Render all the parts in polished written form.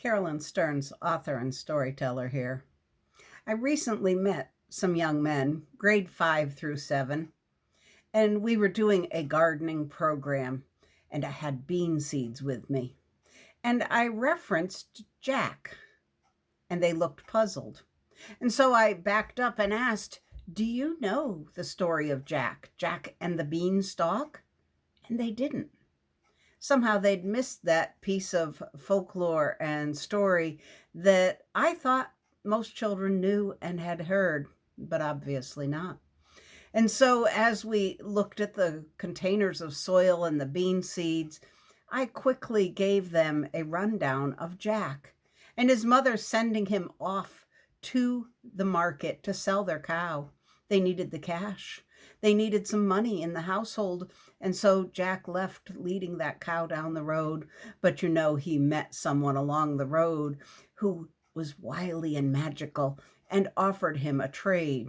Carolyn Stearns, author and storyteller here. I recently met some young men, grade 5 through 7, and we were doing a gardening program, and I had bean seeds with me. And I referenced Jack, and they looked puzzled. And so I backed up and asked, "Do you know the story of Jack and the Beanstalk?" And they didn't. Somehow they'd missed that piece of folklore and story that I thought most children knew and had heard, but obviously not. And so as we looked at the containers of soil and the bean seeds, I quickly gave them a rundown of Jack and his mother sending him off to the market to sell their cow. They needed the cash. They needed some money in the household. And so Jack left leading that cow down the road. But he met someone along the road who was wily and magical and offered him a trade,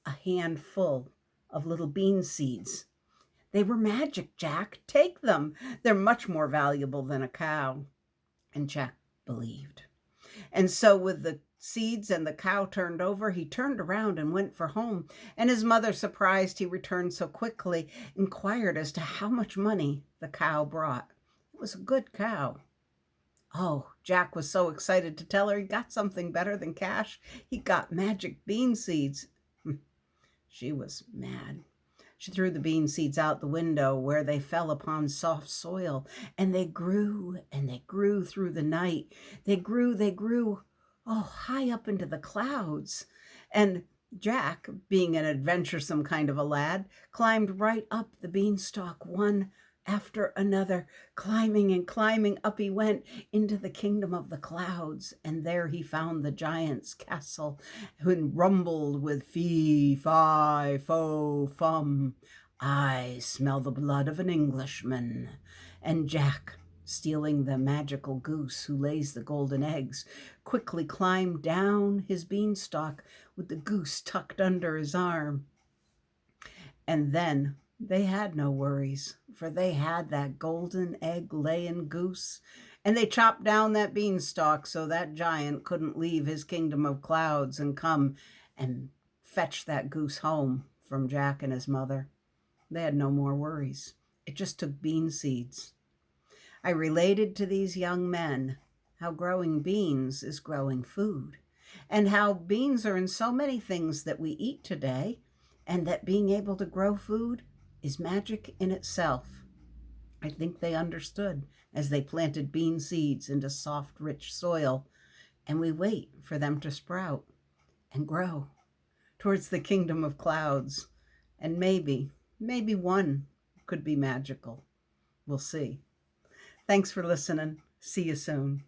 a handful of little bean seeds. They were magic, Jack. Take them. They're much more valuable than a cow. And Jack believed. And so with the seeds and the cow turned over, he turned around and went for home. And his mother, surprised he returned so quickly, inquired as to how much money the cow brought. It was a good cow. Oh, Jack was so excited to tell her he got something better than cash. He got magic bean seeds. She was mad. She threw the bean seeds out the window where they fell upon soft soil, and they grew through the night. They grew, high up into the clouds. And Jack, being an adventuresome kind of a lad, climbed right up the beanstalk one after another, climbing and climbing up he went into the kingdom of the clouds. And there he found the giant's castle, who rumbled with fee, fi, fo, fum. "I smell the blood of an Englishman." And Jack, stealing the magical goose who lays the golden eggs, quickly climbed down his beanstalk with the goose tucked under his arm. And then they had no worries, for they had that golden egg-laying goose, and they chopped down that beanstalk so that giant couldn't leave his kingdom of clouds and come and fetch that goose home from Jack and his mother. They had no more worries. It just took bean seeds. I related to these young men how growing beans is growing food, and how beans are in so many things that we eat today, and that being able to grow food is magic in itself. I think they understood as they planted bean seeds into soft, rich soil, and we wait for them to sprout and grow towards the kingdom of clouds. And maybe one could be magical. We'll see. Thanks for listening. See you soon.